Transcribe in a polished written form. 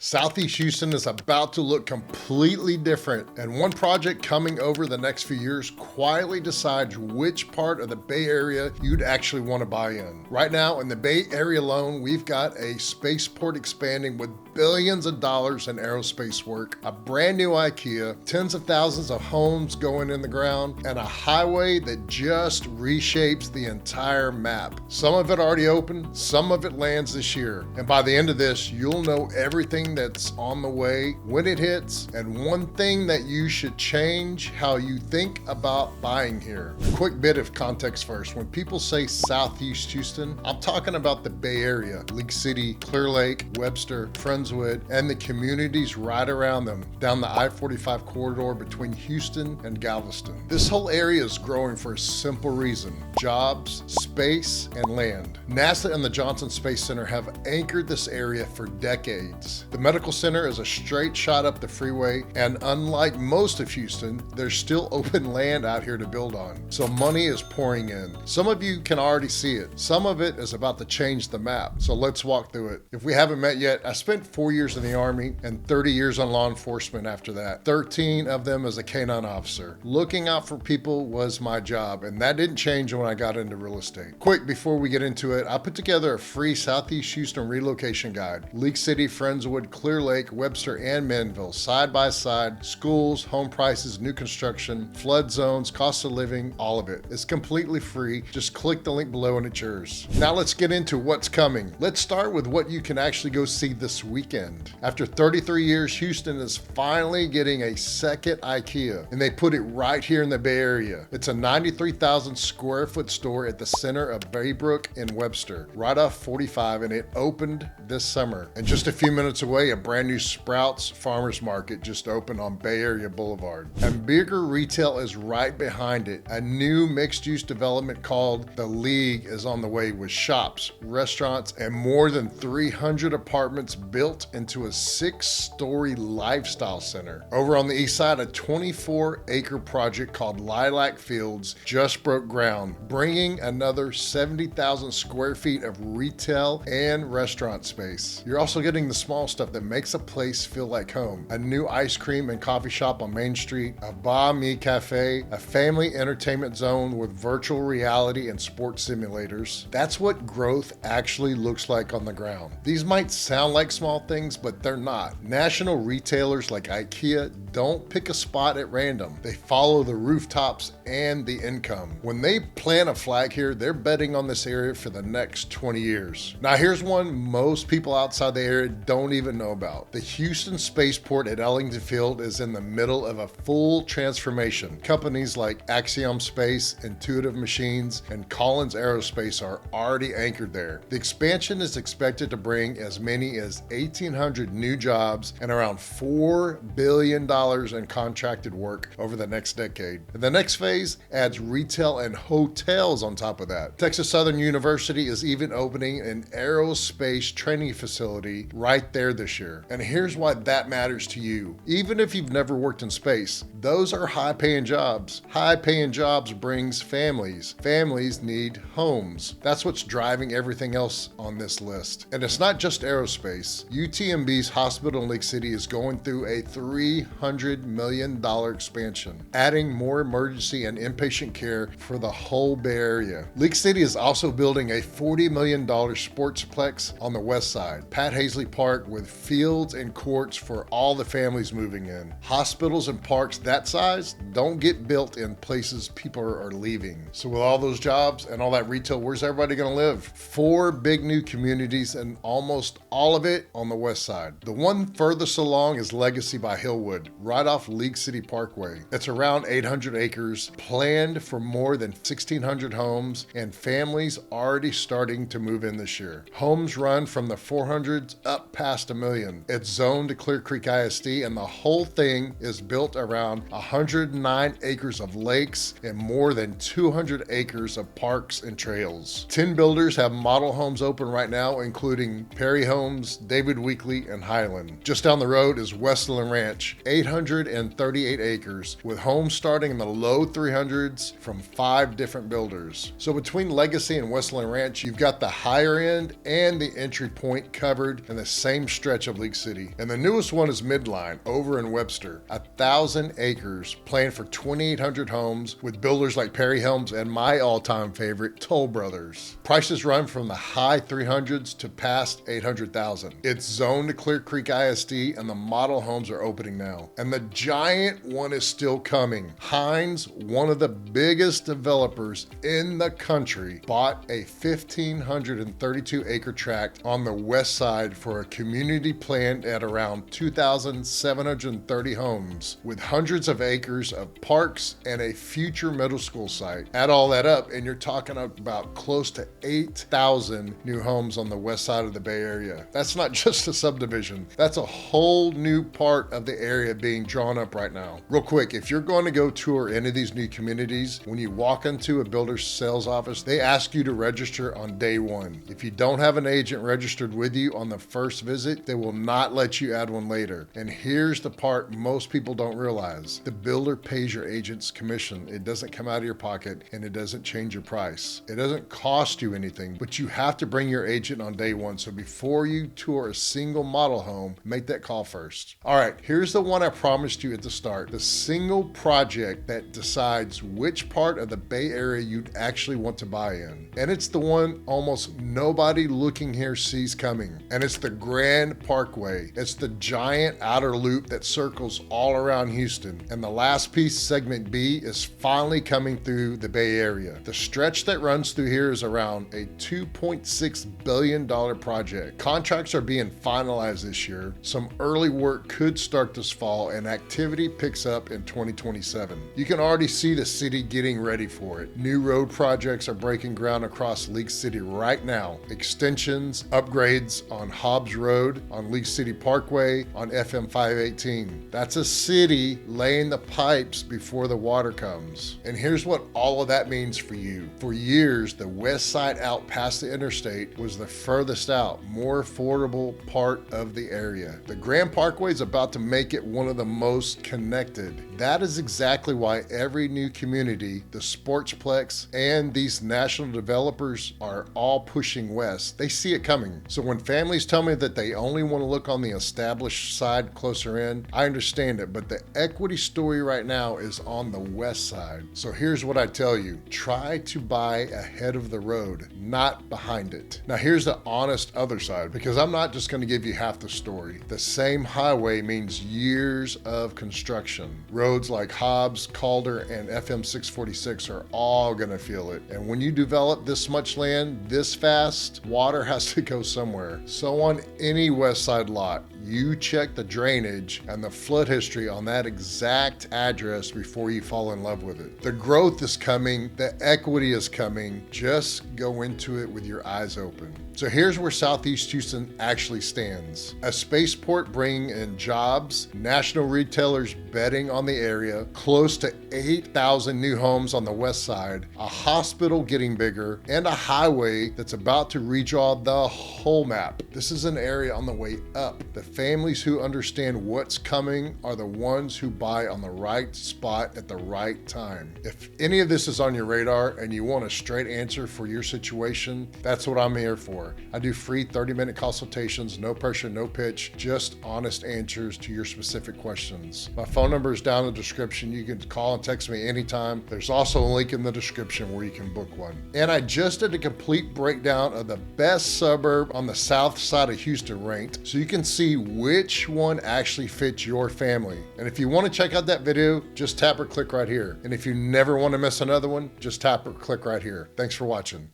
Southeast Houston is about to look completely different, and one project coming over the next few years quietly decides which part of the Bay Area you'd actually want to buy in. Right now, in the Bay Area alone, we've got a spaceport expanding with billions of dollars in aerospace work, a brand new IKEA, tens of thousands of homes going in the ground, and a highway that just reshapes the entire map. Some of it already open, some of it lands this year, and by the end of this, you'll know everything that's on the way, when it hits, and one thing that you should change how you think about buying here. A quick bit of context first. When people say Southeast Houston, I'm talking about the Bay Area, League City, Clear Lake, Webster, Friendswood, and the communities right around them, down the I-45 corridor between Houston and Galveston. This whole area is growing for a simple reason: jobs, space, and land. NASA and the Johnson Space Center have anchored this area for decades. The medical center is a straight shot up the freeway, and unlike most of Houston, there's still open land out here to build on. So money is pouring in. Some of you can already see it. Some of it is about to change the map. So let's walk through it. If we haven't met yet, I spent 4 years in the Army and 30 years on law enforcement after that. 13 of them as a K-9 officer. Looking out for people was my job, and that didn't change when I got into real estate. Quick, before we get into it, I put together a free Southeast Houston relocation guide. League City, Friendswood, Clear Lake, Webster, and Manville, side by side, schools, home prices, new construction, flood zones, cost of living, all of it. It's completely free. Just click the link below and it's yours. Now let's get into what's coming. Let's start with what you can actually go see this weekend. After 33 years, Houston is finally getting a second IKEA, and they put it right here in the Bay Area. It's a 93,000 square foot store at the center of Baybrook in Webster, right off 45, and it opened this summer. And just a few minutes away, a brand new Sprouts Farmers Market just opened on Bay Area Blvd. And bigger retail is right behind it. A new mixed-use development called The League is on the way, with shops, restaurants, and more than 300 apartments built into a 6-story lifestyle center. Over on the east side, a 24-acre project called Lilac Fields just broke ground, bringing another 70,000 square feet of retail and restaurant space. You're also getting the small stuff that makes a place feel like home. A new ice cream and coffee shop on Main Street, a Banh Mi cafe, a family entertainment zone with virtual reality and sports simulators. That's what growth actually looks like on the ground. These might sound like small things, but they're not. National retailers like IKEA don't pick a spot at random. They follow the rooftops and the income. When they plant a flag here, they're betting on this area for the next 20 years. Now here's one most people outside the area don't even know about. The Houston Spaceport at Ellington Field is in the middle of a full transformation. Companies like Axiom Space, Intuitive Machines, and Collins Aerospace are already anchored there. The expansion is expected to bring as many as 1,800 new jobs and around $4 billion in contracted work over the next decade. And the next phase adds retail and hotels on top of that. Texas Southern University is even opening an aerospace training facility right there this year. And here's why that matters to you. Even if you've never worked in space, those are high-paying jobs. High-paying jobs brings families. Families need homes. That's what's driving everything else on this list. And it's not just aerospace. UTMB's hospital in Lake City is going through a $300 million expansion, adding more emergency and inpatient care for the whole Bay Area. Lake City is also building a $40 million sportsplex on the west side, Pat Hazley Park, with fields and courts for all the families moving in. Hospitals and parks that size don't get built in places people are leaving. So with all those jobs and all that retail, where's everybody gonna live? 4 big new communities, and almost all of it on the west side. The one furthest along is Legacy by Hillwood, right off League City Parkway. It's around 800 acres, planned for more than 1,600 homes, and families already starting to move in this year. Homes run from the 400s up past $1 million. It's zoned to Clear Creek ISD, and the whole thing is built around 109 acres of lakes and more than 200 acres of parks and trails. 10 builders have model homes open right now, including Perry Homes, David Weekley, and Highland. Just down the road is Westland Ranch, 838 acres, with homes starting in the low 300s from 5 different builders. So between Legacy and Westland Ranch, you've got the higher end and the entry point covered in the same stretch stretch of League City. And the newest one is Midline over in Webster. 1,000 acres planned for 2,800 homes with builders like Perry Helms and my all-time favorite, Toll Brothers. Prices run from the high 300s to past 800,000. It's zoned to Clear Creek ISD and the model homes are opening now. And the giant one is still coming. Hines, one of the biggest developers in the country, bought a 1,532 acre tract on the west side for a community planned at around 2,730 homes with hundreds of acres of parks and a future middle school site. Add all that up and you're talking about close to 8,000 new homes on the west side of the Bay Area. That's not just a subdivision. That's a whole new part of the area being drawn up right now. Real quick, if you're going to go tour any of these new communities, when you walk into a builder's sales office, they ask you to register on day one. If you don't have an agent registered with you on the first visit, they will not let you add one later. And here's the part most people don't realize. The builder pays your agent's commission. It doesn't come out of your pocket and it doesn't change your price. It doesn't cost you anything, but you have to bring your agent on day one. So before you tour a single model home, make that call first. All right, here's the one I promised you at the start. The single project that decides which part of the Bay Area you'd actually want to buy in. And it's the one almost nobody looking here sees coming. And it's the Grand Parkway. It's the giant outer loop that circles all around Houston. And the last piece, segment B, is finally coming through the Bay Area. The stretch that runs through here is around a $2.6 billion project. Contracts are being finalized this year. Some early work could start this fall and activity picks up in 2027. You can already see the city getting ready for it. New road projects are breaking ground across League City right now. Extensions, upgrades on Hobbs Road, on League City Parkway, on FM 518. That's a city laying the pipes before the water comes. And here's what all of that means for you. For years, the west side out past the interstate was the furthest out, more affordable part of the area. The Grand Parkway is about to make it one of the most connected. That is exactly why every new community, the Sportsplex, and these national developers are all pushing west. They see it coming. So when families tell me that they only want to look on the established side closer in, I understand it, but the equity story right now is on the west side. So here's what I tell you. Try to buy ahead of the road, not behind it. Now here's the honest other side, because I'm not just going to give you half the story. The same highway means years of construction. Roads like Hobbs, Calder, and FM 646 are all going to feel it. And when you develop this much land this fast, water has to go somewhere. So on any west side lot, you check the drainage and the flood history on that exact address before you fall in love with it. The growth is coming, the equity is coming. Just go into it with your eyes open. So here's where Southeast Houston actually stands. A spaceport bringing in jobs, national retailers betting on the area, close to 8,000 new homes on the west side, a hospital getting bigger, and a highway that's about to redraw the whole map. This is an area on the way up. The families who understand what's coming are the ones who buy on the right spot at the right time. If any of this is on your radar and you want a straight answer for your situation, that's what I'm here for. I do free 30-minute consultations, no pressure, no pitch, just honest answers to your specific questions. My phone number is down in the description. You can call and text me anytime. There's also a link in the description where you can book one. And I just did a complete breakdown of the best suburb on the south side of Houston ranked, so you can see which one actually fits your family. And if you want to check out that video, just tap or click right here. And if you never want to miss another one, just tap or click right here. Thanks for watching.